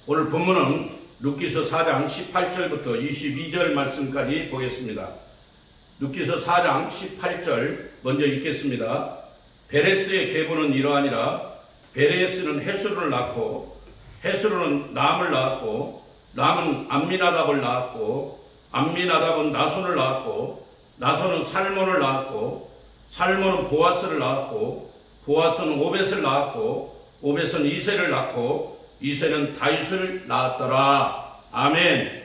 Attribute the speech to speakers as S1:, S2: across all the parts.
S1: 오늘 본문은 룻기서 4장 18절부터 22절 말씀까지 보겠습니다. 룻기서 4장 18절 먼저 읽겠습니다. 베레스의 계보는 이러하니라. 베레스는 헤스로를 낳고 헤스로는 람을 낳았고 람은 암미나답을 낳았고 암미나답은 나손을 낳았고 나손은 살몬을 낳았고 살몬은 보아스를 낳았고 보아스는 오벳을 낳았고 오벳은 이새를 낳고 이새는 다윗을 낳았더라. 아멘.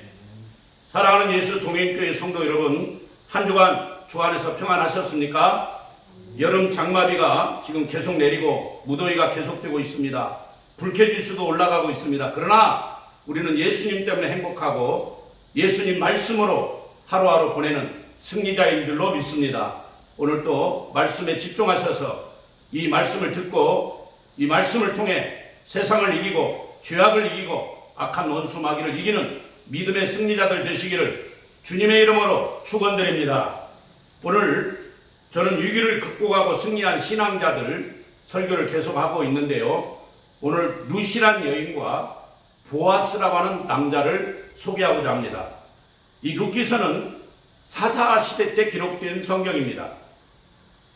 S1: 사랑하는 예수 동행교회 성도 여러분, 한 주간 주 안에서 평안하셨습니까? 여름 장마비가 지금 계속 내리고 무더위가 계속되고 있습니다. 불쾌지수도 올라가고 있습니다. 그러나 우리는 예수님 때문에 행복하고 예수님 말씀으로 하루하루 보내는 승리자인 줄로 믿습니다. 오늘 또 말씀에 집중하셔서 이 말씀을 듣고 이 말씀을 통해 세상을 이기고 죄악을 이기고 악한 원수 마귀를 이기는 믿음의 승리자들 되시기를 주님의 이름으로 축원드립니다. 오늘 저는 위기를 극복하고 승리한 신앙자들 설교를 계속하고 있는데요. 오늘 룻이란 여인과 보아스라고 하는 남자를 소개하고자 합니다. 이 룻기서는 사사 시대 때 기록된 성경입니다.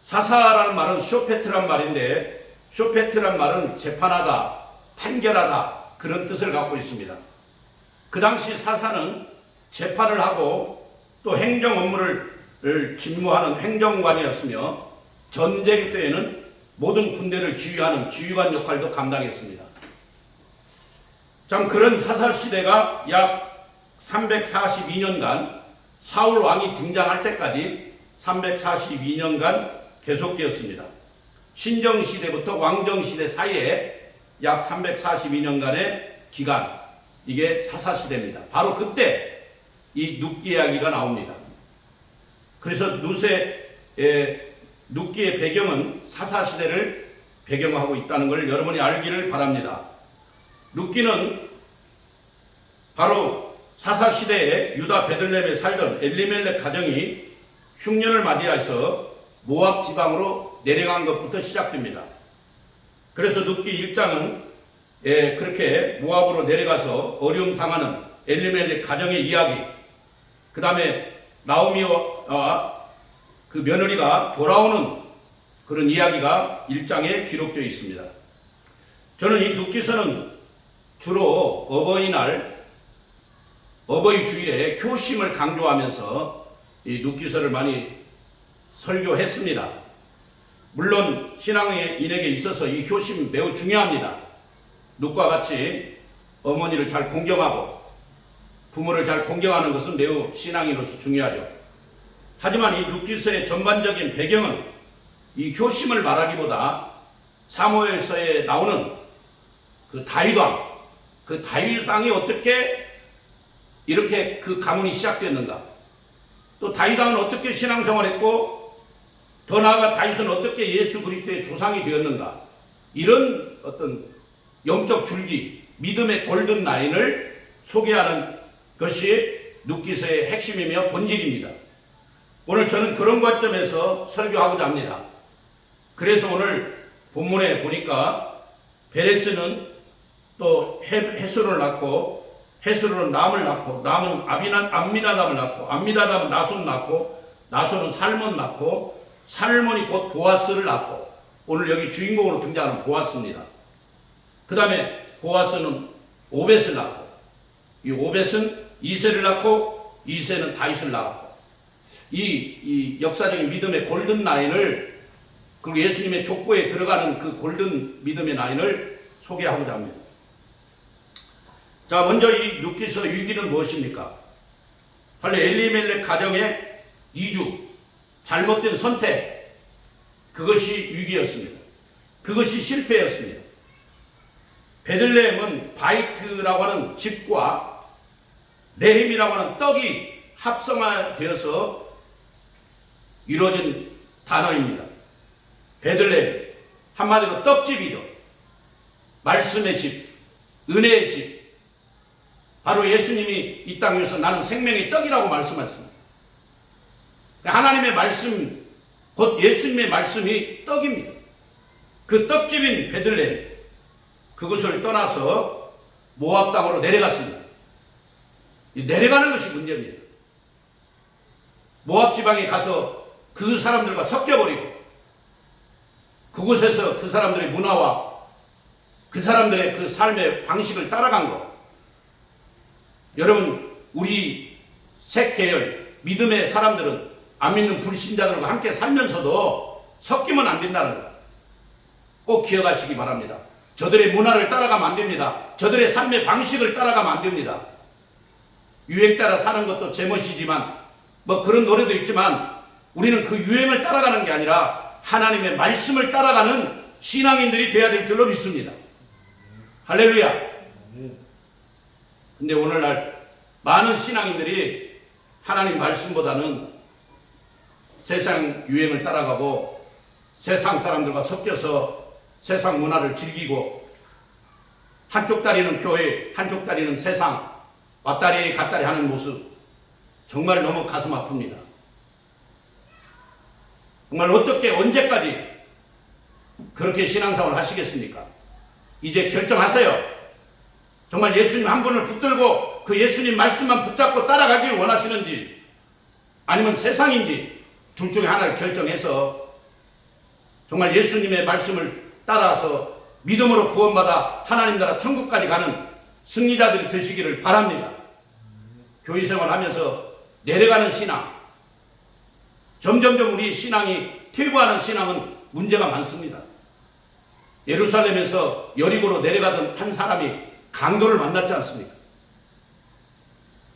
S1: 사사라는 말은 쇼페트란 말인데 쇼페트란 말은 재판하다, 판결하다 그런 뜻을 갖고 있습니다. 그 당시 사사는 재판을 하고 또 행정 업무를 직무하는 행정관이었으며 전쟁 때에는 모든 군대를 지휘하는 지휘관 역할도 감당했습니다. 참 그런 사사 시대가 약 342년간 사울 왕이 등장할 때까지 342년간 계속되었습니다. 신정 시대부터 왕정 시대 사이에 약 342년간의 기간, 이게 사사 시대입니다. 바로 그때 이 룻기 이야기가 나옵니다. 그래서 룻기의 배경은 사사 시대를 배경하고 있다는 걸 여러분이 알기를 바랍니다. 룻기는 바로 사사 시대에 유다 베들레헴에 살던 엘리멜렉 가정이 흉년을 맞이해서 모압 지방으로 내려간 것부터 시작됩니다. 그래서 룻기 1장은 그렇게 모압으로 내려가서 어려움 당하는 엘리멜렉 가정의 이야기, 그 다음에 나오미와 그 며느리가 돌아오는 그런 이야기가 1장에 기록되어 있습니다. 저는 이 룻기서는 주로 어버이날, 어버이 주일에 효심을 강조하면서 이 룻기서를 많이 설교했습니다. 물론 신앙인에게 있어서 이 효심 매우 중요합니다. 룻과 같이 어머니를 잘 공경하고 부모를 잘 공경하는 것은 매우 신앙인으로서 중요하죠. 하지만 이 룻기서의 전반적인 배경은 이 효심을 말하기보다 사무엘서에 나오는 그 다윗왕, 그 다윗왕이 어떻게 이렇게 그 가문이 시작됐는가, 또 다윗왕은 어떻게 신앙생활했고 더 나아가 다윗은 어떻게 예수 그리스도의 조상이 되었는가, 이런 어떤 영적 줄기, 믿음의 골든 라인을 소개하는 것이 룻기서의 핵심이며 본질입니다. 오늘 저는 그런 관점에서 설교하고자 합니다. 그래서 오늘 본문에 보니까 베레스는 또 헤스로를 낳고 헤스로는 람을 낳고 람은 암미나답을 낳고 암미나답은 나손을 낳고 나손은 살몬 낳고 살몬이 곧 보아스를 낳고 오늘 여기 주인공으로 등장하는 보아스입니다. 그 다음에 보아스는 오벳을 낳고 이 오벳은 이새를 낳고 이새는 다윗을 낳았고 이 역사적인 믿음의 골든 라인을, 그리고 예수님의 족보에 들어가는 그 골든 믿음의 라인을 소개하고자 합니다. 자, 먼저 이 룻기서 위기는 무엇입니까? 바로 엘리멜렉 가정의 이주, 잘못된 선택, 그것이 위기였습니다. 그것이 실패였습니다. 베들레헴은 바이트라고 하는 집과 레헴이라고 하는 떡이 합성화되어서 이루어진 단어입니다. 베들레헴, 한마디로 떡집이죠. 말씀의 집, 은혜의 집. 바로 예수님이 이 땅에서 나는 생명의 떡이라고 말씀하셨습니다. 하나님의 말씀, 곧 예수님의 말씀이 떡입니다. 그 떡집인 베들레헴, 그것을 떠나서 모압 땅으로 내려갔습니다. 내려가는 것이 문제입니다. 모압 지방에 가서 그 사람들과 섞여버리고 그곳에서 그 사람들의 문화와 그 사람들의 그 삶의 방식을 따라간 것. 여러분, 우리 색 계열 믿음의 사람들은 안 믿는 불신자들과 함께 살면서도 섞이면 안 된다는 것 꼭 기억하시기 바랍니다. 저들의 문화를 따라가면 안 됩니다. 저들의 삶의 방식을 따라가면 안 됩니다. 유행 따라 사는 것도 제멋이지만 뭐 그런 노래도 있지만 우리는 그 유행을 따라가는 게 아니라 하나님의 말씀을 따라가는 신앙인들이 되어야 될 줄로 믿습니다. 할렐루야. 근데 오늘날 많은 신앙인들이 하나님 말씀보다는 세상 유행을 따라가고 세상 사람들과 섞여서 세상 문화를 즐기고 한쪽 다리는 교회, 한쪽 다리는 세상 왔다리 갔다리 하는 모습 정말 너무 가슴 아픕니다. 정말 어떻게 언제까지 그렇게 신앙생활을 하시겠습니까? 이제 결정하세요. 정말 예수님 한 분을 붙들고 그 예수님 말씀만 붙잡고 따라가길 원하시는지 아니면 세상인지 둘 중에 하나를 결정해서 정말 예수님의 말씀을 따라서 믿음으로 구원받아 하나님 나라 천국까지 가는 승리자들이 되시기를 바랍니다. 교회 생활하면서 내려가는 신앙, 점점점 우리 신앙이 퇴보하는 신앙은 문제가 많습니다. 예루살렘에서 여리고로 내려가던 한 사람이 강도를 만났지 않습니까?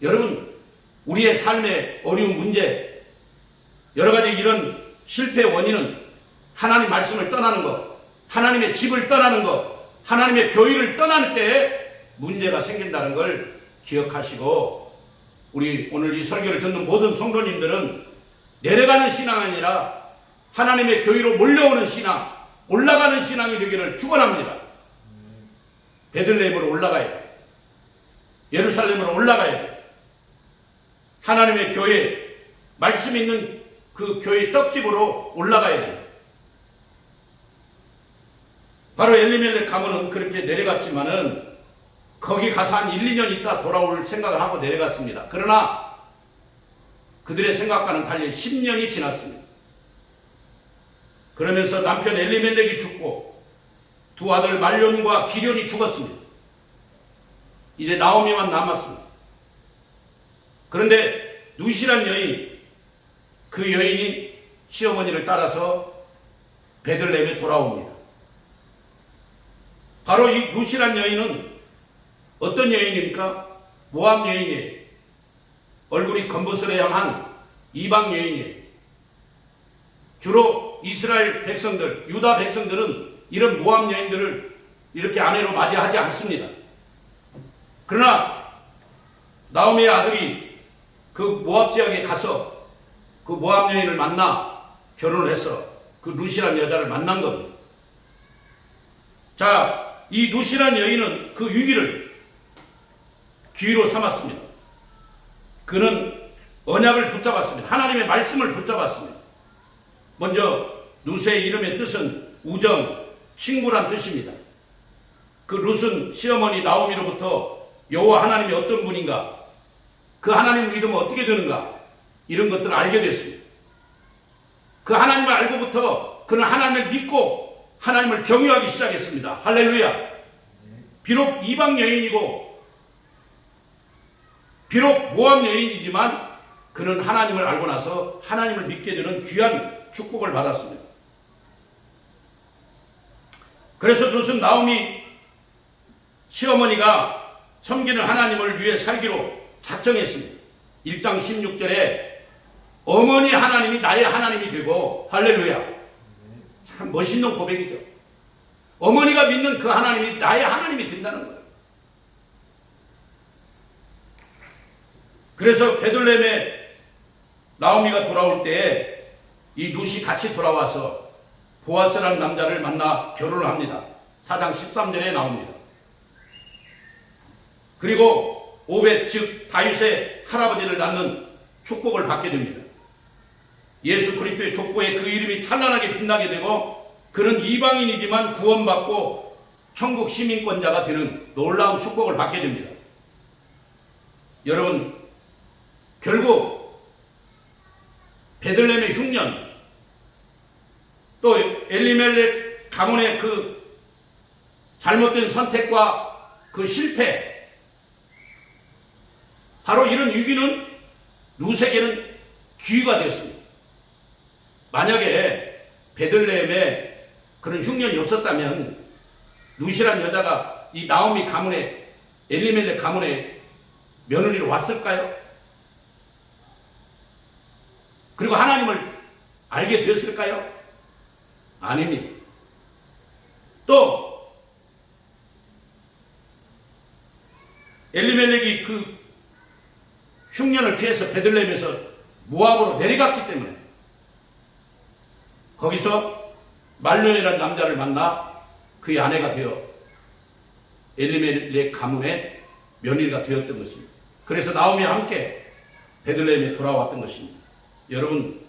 S1: 여러분, 우리의 삶의 어려운 문제, 여러 가지 이런 실패의 원인은 하나님 말씀을 떠나는 것, 하나님의 집을 떠나는 것, 하나님의 교회를 떠날 때에 문제가 생긴다는 걸 기억하시고 우리 오늘 이 설교를 듣는 모든 성도님들은 내려가는 신앙이 아니라 하나님의 교회로 몰려오는 신앙, 올라가는 신앙이 되기를 축원합니다. 베들레헴으로 올라가야 돼. 예루살렘으로 올라가야 돼. 하나님의 교회, 말씀 있는 그 교회 떡집으로 올라가야 됩니다. 바로 엘리멜렉 가문은 그렇게 내려갔지만은 거기 가서 한 1, 2년 있다 돌아올 생각을 하고 내려갔습니다. 그러나 그들의 생각과는 달리 10년이 지났습니다. 그러면서 남편 엘리멜렉이 죽고 두 아들 말론과 기련이 죽었습니다. 이제 나오미만 남았습니다. 그런데 누시란 여인, 그 여인이 시어머니를 따라서 베들레헴에 돌아옵니다. 바로 이 누시란 여인은 어떤 여인입니까? 모압 여인이에요. 얼굴이 검버스레 향한 이방 여인이에요. 주로 이스라엘 백성들, 유다 백성들은 이런 모압 여인들을 이렇게 아내로 맞이하지 않습니다. 그러나 나오미의 아들이 그 모압 지역에 가서 그 모압 여인을 만나 결혼을 해서 그 루시란 여자를 만난 겁니다. 자, 이 루시란 여인은 그 위기를 기회로 삼았습니다. 그는 언약을 붙잡았습니다. 하나님의 말씀을 붙잡았습니다. 먼저 루스의 이름의 뜻은 우정, 친구란 뜻입니다. 그 룻은 시어머니 나오미로부터 여호와 하나님이 어떤 분인가, 그 하나님을 믿으면 어떻게 되는가, 이런 것들을 알게 됐습니다. 그 하나님을 알고부터 그는 하나님을 믿고 하나님을 경유하기 시작했습니다. 할렐루야. 비록 이방 여인이고 비록 모압 여인이지만 그는 하나님을 알고 나서 하나님을 믿게 되는 귀한 축복을 받았습니다. 그래서 룻은 나오미 시어머니가 섬기는 하나님을 위해 살기로 작정했습니다. 1장 16절에 어머니 하나님이 나의 하나님이 되고, 할렐루야. 참 멋있는 고백이죠. 어머니가 믿는 그 하나님이 나의 하나님이 된다는 거예요. 그래서 베들레헴에 나오미가 돌아올 때에 이 룻이 같이 돌아와서 보아스라는 남자를 만나 결혼을 합니다. 4장 13절에 나옵니다. 그리고 오벳 즉 다윗의 할아버지를 낳는 축복을 받게 됩니다. 예수 그리스도의 족보에 그 이름이 찬란하게 빛나게 되고 그는 이방인이지만 구원받고 천국 시민권자가 되는 놀라운 축복을 받게 됩니다. 여러분, 결국 베들레헴의 흉년, 또 엘리멜렉 가문의 그 잘못된 선택과 그 실패, 바로 이런 위기는 룻에게는 기회가 되었습니다. 만약에 베들레헴에 그런 흉년이 없었다면 룻이란 여자가 이 나오미 가문의 엘리멜렉 가문의 며느리로 왔을까요? 그리고 하나님을 알게 되었을까요? 아닙니다. 또 엘리멜렉이 그 흉년을 피해서 베들레헴에서 모압으로 내려갔기 때문에 거기서 말론이라는 남자를 만나 그의 아내가 되어 엘리멜렉 가문의 며느리가 되었던 것입니다. 그래서 나오미와 함께 베들레헴에 돌아왔던 것입니다. 여러분,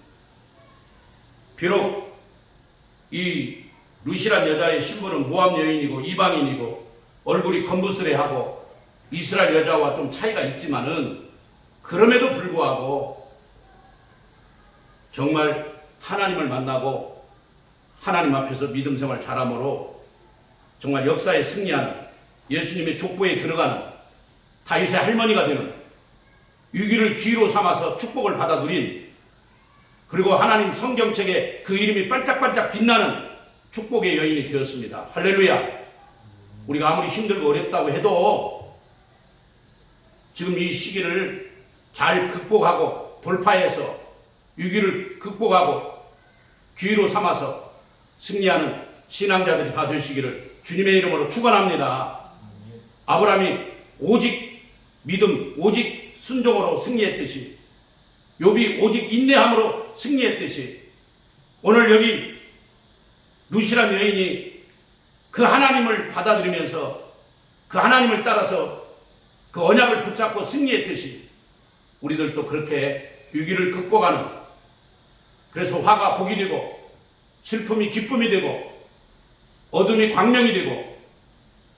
S1: 비록 이 룻이란 여자의 신분은 모압 여인이고 이방인이고 얼굴이 검부스레하고 이스라엘 여자와 좀 차이가 있지만은 그럼에도 불구하고 정말 하나님을 만나고 하나님 앞에서 믿음 생활 잘함으로 정말 역사에 승리하는 예수님의 족보에 들어가는 다윗의 할머니가 되는 위기를 기회로 삼아서 축복을 받아 누린, 그리고 하나님 성경책에 그 이름이 반짝반짝 빛나는 축복의 여인이 되었습니다. 할렐루야. 우리가 아무리 힘들고 어렵다고 해도 지금 이 시기를 잘 극복하고 돌파해서 위기를 극복하고 기회로 삼아서 승리하는 신앙자들이 다 되시기를 주님의 이름으로 축원합니다. 아브라함이 오직 믿음, 오직 순종으로 승리했듯이, 욥이 오직 인내함으로 승리했듯이, 오늘 여기 룻이란 여인이 그 하나님을 받아들이면서 그 하나님을 따라서 그 언약을 붙잡고 승리했듯이 우리들도 그렇게 위기를 극복하는, 그래서 화가 복이 되고 슬픔이 기쁨이 되고 어둠이 광명이 되고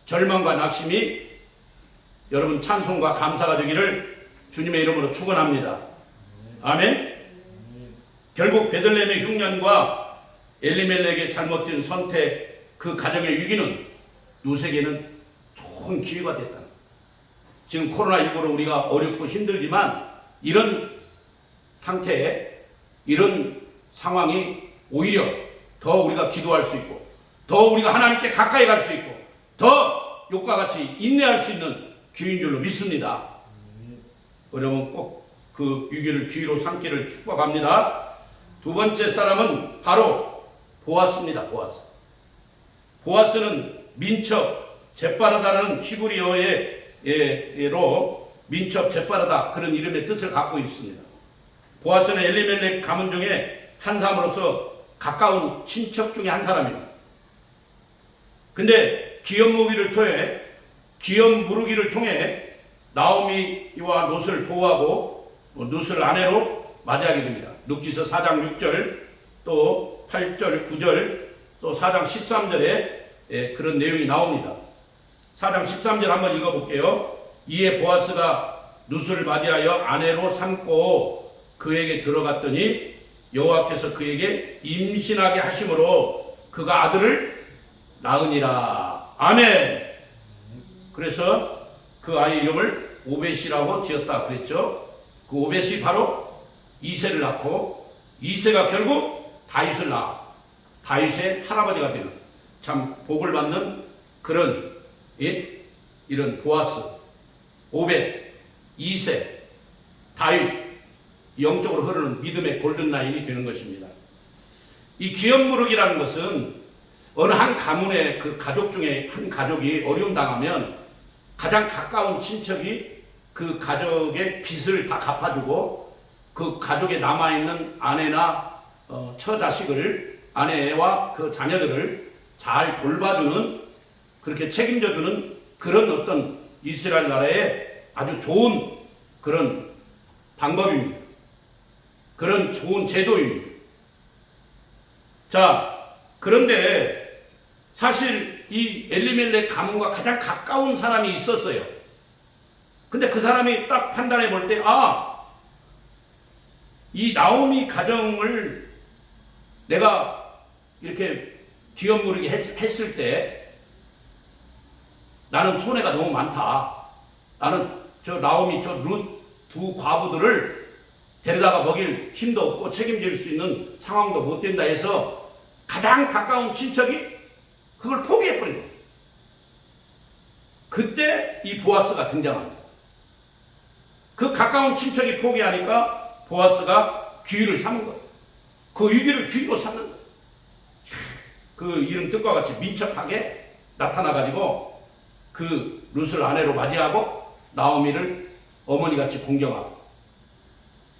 S1: 절망과 낙심이 여러분 찬송과 감사가 되기를 주님의 이름으로 축원합니다. 아멘. 결국 베들레헴의 흉년과 엘리멜렉의 잘못된 선택, 그 가정의 위기는 룻에게는 좋은 기회가 됐다. 지금 코로나19로 우리가 어렵고 힘들지만 이런 상태에, 이런 상황이 오히려 더 우리가 기도할 수 있고 더 우리가 하나님께 가까이 갈 수 있고 더 욕과 같이 인내할 수 있는 기회인 줄로 믿습니다. 여러분 꼭 그 위기를 기회로 삼기를 축복합니다. 두 번째 사람은 바로 보아스입니다. 보아스는 민첩, 재빠르다는 히브리어로 민첩, 재빠르다, 그런 이름의 뜻을 갖고 있습니다. 보아스는 엘리멜렉 가문 중에 한 사람으로서 가까운 친척 중에 한 사람입니다. 근데 기업 무르기를 통해 나오미와 롯을 보호하고 롯을 아내로 맞이하게 됩니다. 룻기서 4장 6절, 또 8절, 9절, 또 4장 13절에 그런 내용이 나옵니다. 4장 13절 한번 읽어볼게요. 이에 보아스가 룻을 맞이하여 아내로 삼고 그에게 들어갔더니 여호와께서 그에게 임신하게 하심으로 그가 아들을 낳으니라. 아멘. 그래서 그 아이 이름을 오벳이라고 지었다 그랬죠. 그 오벳이 바로 이새를 낳고 이새가 결국 다윗을 낳아 다윗의 할아버지가 되는, 참 복을 받는 그런 이런 보아스, 오벳, 이새, 다윗, 영적으로 흐르는 믿음의 골든라인이 되는 것입니다. 이 기업무르기라는 것은 어느 한 가문의 그 가족 중에 한 가족이 어려움 당하면 가장 가까운 친척이 그 가족의 빚을 다 갚아주고 그 가족에 남아있는 아내나 처자식을, 아내와 그 자녀들을 잘 돌봐주는, 그렇게 책임져주는 그런 어떤 이스라엘 나라의 아주 좋은 그런 방법입니다. 그런 좋은 제도입니다. 자, 그런데 사실 이 엘리멜렉 가문과 가장 가까운 사람이 있었어요. 근데 그 사람이 딱 판단해 볼 때, 이 나오미 가정을 내가 이렇게 기업 누리게 했을 때 나는 손해가 너무 많다. 나는 저 나오미, 저 룻 두 과부들을 데려다가 먹일 힘도 없고 책임질 수 있는 상황도 못 된다 해서 가장 가까운 친척이 그걸 포기해버린 거예요. 그때 이 보아스가 등장합니다. 그 가까운 친척이 포기하니까 보아스가 귀를 삼은 거예요. 그 위기를 귀로 삼는 거예요. 그 이름 뜻과 같이 민첩하게 나타나가지고 그 룻을 아내로 맞이하고 나오미를 어머니같이 공경하고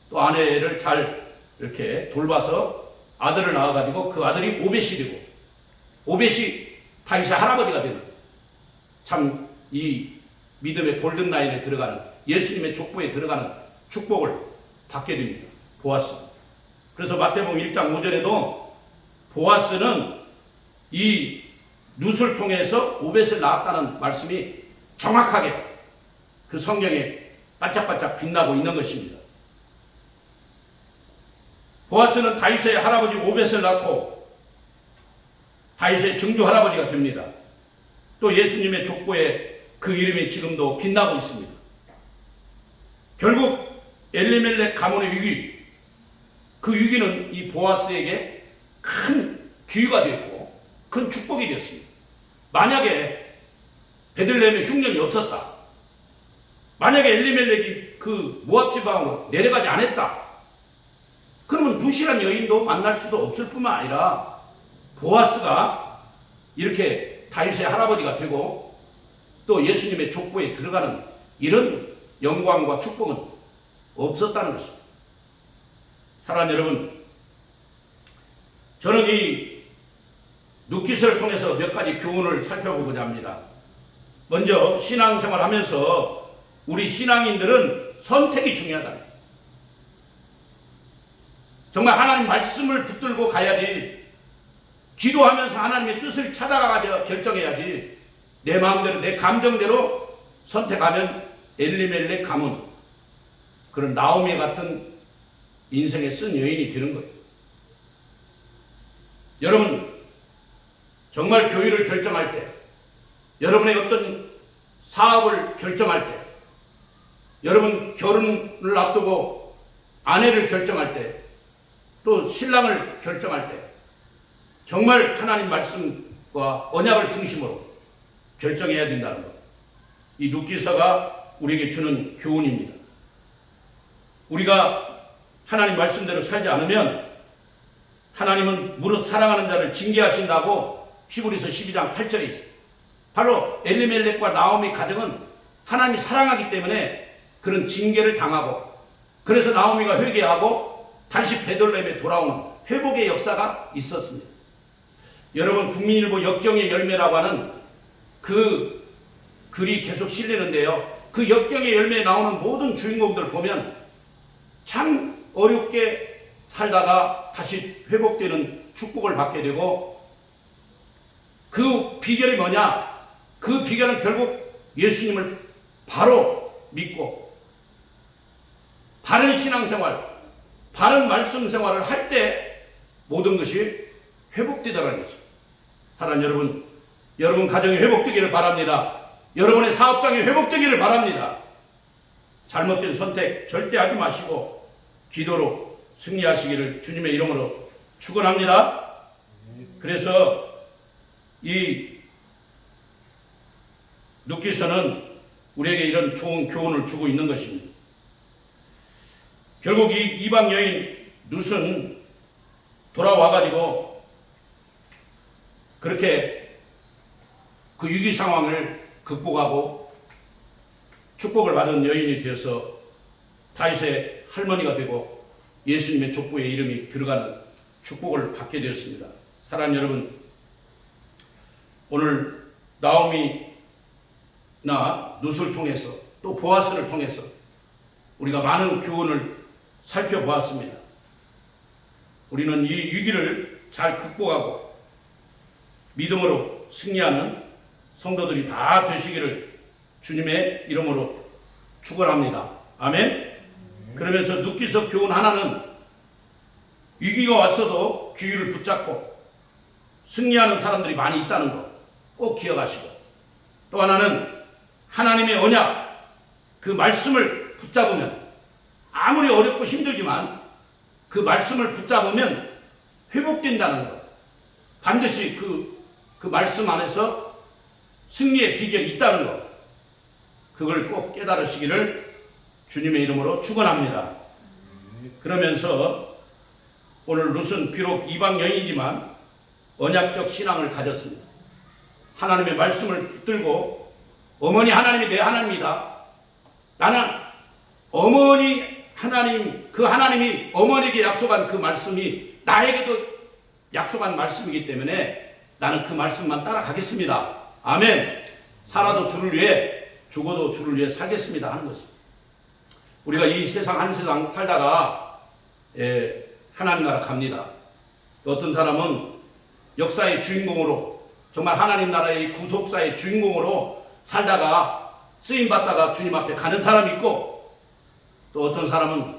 S1: 또 아내를 잘 이렇게 돌봐서 아들을 낳아가지고 그 아들이 오벳이 되고 오벳이 다윗의 할아버지가 되는 참 이 믿음의 골든라인에 들어가는 예수님의 족보에 들어가는 축복을 받게 됩니다. 보아스. 그래서 마태복음 1장 5절에도 보아스는 이 룻을 통해서 오벳을 낳았다는 말씀이 정확하게 그 성경에 반짝반짝 빛나고 있는 것입니다. 보아스는 다윗의 할아버지 오벳을 낳고 다윗의 증조 할아버지가 됩니다. 또 예수님의 족보에 그 이름이 지금도 빛나고 있습니다. 결국 엘리멜렉 가문의 위기, 그 위기는 이 보아스에게 큰 기회가 되었고 큰 축복이 되었습니다. 만약에 베들레헴에 흉년이 없었다, 만약에 엘리멜렉이 그 모압 지방으로 내려가지 않았다, 그러면 룻이란 여인도 만날 수도 없을 뿐만 아니라 보아스가 이렇게 다윗의 할아버지가 되고 또 예수님의 족보에 들어가는 이런 영광과 축복은 없었다는 것입니다. 사랑하는 여러분, 저는 이 룻기서를 통해서 몇 가지 교훈을 살펴보고자 합니다. 먼저 신앙생활 하면서 우리 신앙인들은 선택이 중요하다. 정말 하나님 말씀을 붙들고 가야지, 기도하면서 하나님의 뜻을 찾아가서 결정해야지, 내 마음대로 내 감정대로 선택하면 엘리멜렉 가문, 그런 나오미 같은 인생에 쓴 여인이 되는 거예요. 여러분, 정말 교회를 결정할 때, 여러분의 어떤 사업을 결정할 때, 여러분 결혼을 앞두고 아내를 결정할 때, 또 신랑을 결정할 때 정말 하나님 말씀과 언약을 중심으로 결정해야 된다는 것. 이 룻기서가 우리에게 주는 교훈입니다. 우리가 하나님 말씀대로 살지 않으면 하나님은 무릇 사랑하는 자를 징계하신다고 히브리서 12장 8절에 있어요. 바로 엘리멜렉과 나오미 가정은 하나님이 사랑하기 때문에 그런 징계를 당하고, 그래서 나오미가 회개하고 다시 베들레헴에 돌아오는 회복의 역사가 있었습니다. 여러분, 국민일보 역경의 열매라고 하는 그 글이 계속 실리는데요, 그 역경의 열매에 나오는 모든 주인공들 보면 참 어렵게 살다가 다시 회복되는 축복을 받게 되고, 그 비결이 뭐냐? 그 비결은 결국 예수님을 바로 믿고 바른 신앙생활, 바른 말씀 생활을 할 때 모든 것이 회복되더라는 것입니다. 사랑하는 여러분, 여러분 가정이 회복되기를 바랍니다. 여러분의 사업장이 회복되기를 바랍니다. 잘못된 선택 절대 하지 마시고 기도로 승리하시기를 주님의 이름으로 축원합니다. 그래서 이 룻기서는 우리에게 이런 좋은 교훈을 주고 있는 것입니다. 결국 이 이방 여인 룻은 돌아와가지고 그렇게 그 위기 상황을 극복하고 축복을 받은 여인이 되어서 다윗의 할머니가 되고 예수님의 족보에 이름이 들어가는 축복을 받게 되었습니다. 사랑하는 여러분, 오늘 나오미나 룻을 통해서 또 보아스를 통해서 우리가 많은 교훈을 살펴보았습니다. 우리는 이 위기를 잘 극복하고 믿음으로 승리하는 성도들이 다 되시기를 주님의 이름으로 축원합니다. 아멘. 그러면서 눕기서 교훈 하나는 위기가 왔어도 기회를 붙잡고 승리하는 사람들이 많이 있다는 것 꼭 기억하시고, 또 하나는 하나님의 언약, 그 말씀을 붙잡으면 아무리 어렵고 힘들지만 그 말씀을 붙잡으면 회복된다는 것, 반드시 그 말씀 안에서 승리의 비결이 있다는 것, 그걸 꼭 깨달으시기를 주님의 이름으로 축원합니다. 그러면서 오늘 룻은 비록 이방 여인이지만 언약적 신앙을 가졌습니다. 하나님의 말씀을 붙들고 어머니 하나님이 내 하나님이다. 나는 어머니 하나님, 그 하나님이 어머니에게 약속한 그 말씀이 나에게도 약속한 말씀이기 때문에 나는 그 말씀만 따라가겠습니다. 아멘. 살아도 주를 위해, 죽어도 주를 위해 살겠습니다 하는 것입니다. 우리가 이 세상 한 세상 살다가 하나님 나라 갑니다. 어떤 사람은 역사의 주인공으로, 정말 하나님 나라의 구속사의 주인공으로 살다가 쓰임받다가 주님 앞에 가는 사람이 있고, 또 어떤 사람은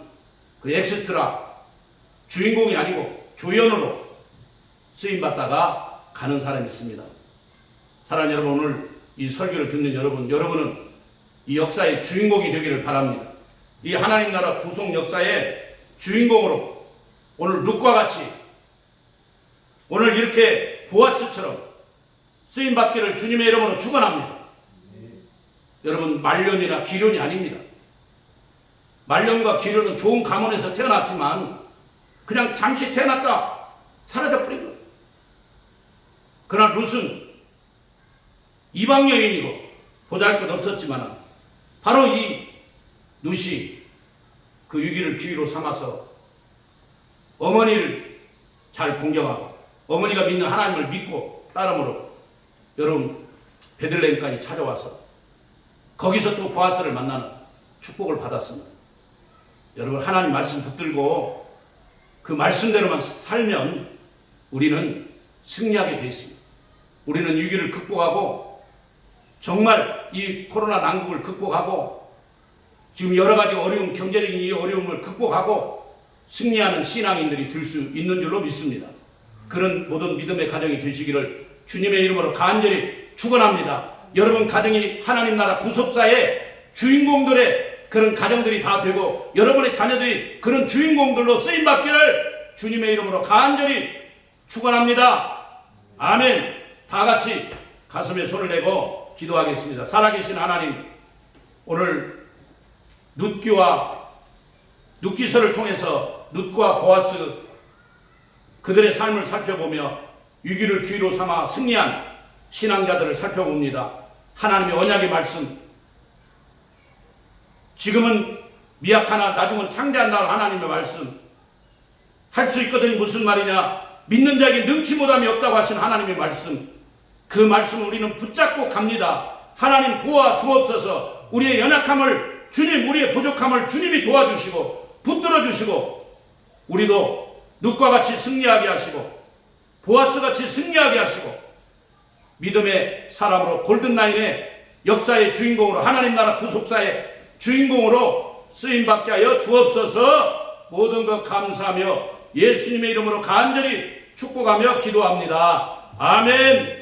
S1: 그 엑스트라 주인공이 아니고 조연으로 쓰임받다가 가는 사람이 있습니다. 사랑하는 여러분, 오늘 이 설교를 듣는 여러분은 이 역사의 주인공이 되기를 바랍니다. 이 하나님 나라 구속 역사의 주인공으로 오늘 룻과 같이 오늘 이렇게 보아스처럼 쓰임받기를 주님의 이름으로 축원합니다. 여러분, 말년이나 기련이 아닙니다. 말년과 기련은 좋은 가문에서 태어났지만 그냥 잠시 태어났다 사라져버린 거예요. 그러나 룻은 이방 여인이고 보잘것 없었지만 바로 이 룻이 그 위기를 기회로 삼아서 어머니를 잘 공경하고 어머니가 믿는 하나님을 믿고 따름으로 여러분 베들레헴까지 찾아와서 거기서 또 보아스를 만나는 축복을 받았습니다. 여러분, 하나님 말씀 붙들고 그 말씀대로만 살면 우리는 승리하게 되어 있습니다. 우리는 위기를 극복하고 정말 이 코로나 난국을 극복하고 지금 여러 가지 어려움, 경제적인 이 어려움을 극복하고 승리하는 신앙인들이 될 수 있는 줄로 믿습니다. 그런 모든 믿음의 가정이 되시기를 주님의 이름으로 간절히 축원합니다. 여러분 가정이 하나님 나라 구속사의 주인공들의 그런 가정들이 다 되고 여러분의 자녀들이 그런 주인공들로 쓰임받기를 주님의 이름으로 간절히 축원합니다. 아멘. 다 같이 가슴에 손을 대고 기도하겠습니다. 살아계신 하나님, 오늘 룻기서를 통해서 룻과 보아스 그들의 삶을 살펴보며 위기를 기회로 삼아 승리한 신앙자들을 살펴봅니다. 하나님의 언약의 말씀, 지금은 미약하나 나중은 창대한다 하나님의 말씀, 할 수 있거든 무슨 말이냐, 믿는 자에게 능치 못함이 없다고 하신 하나님의 말씀, 그 말씀을 우리는 붙잡고 갑니다. 하나님 도와주옵소서. 우리의 연약함을 주님, 우리의 부족함을 주님이 도와주시고 붙들어 주시고 우리도 룻과 같이 승리하게 하시고 보아스같이 승리하게 하시고 믿음의 사람으로 골든라인의 역사의 주인공으로 하나님 나라 구속사의 주인공으로 쓰임받게 하여 주옵소서. 모든 것 감사하며 예수님의 이름으로 간절히 축복하며 기도합니다. 아멘.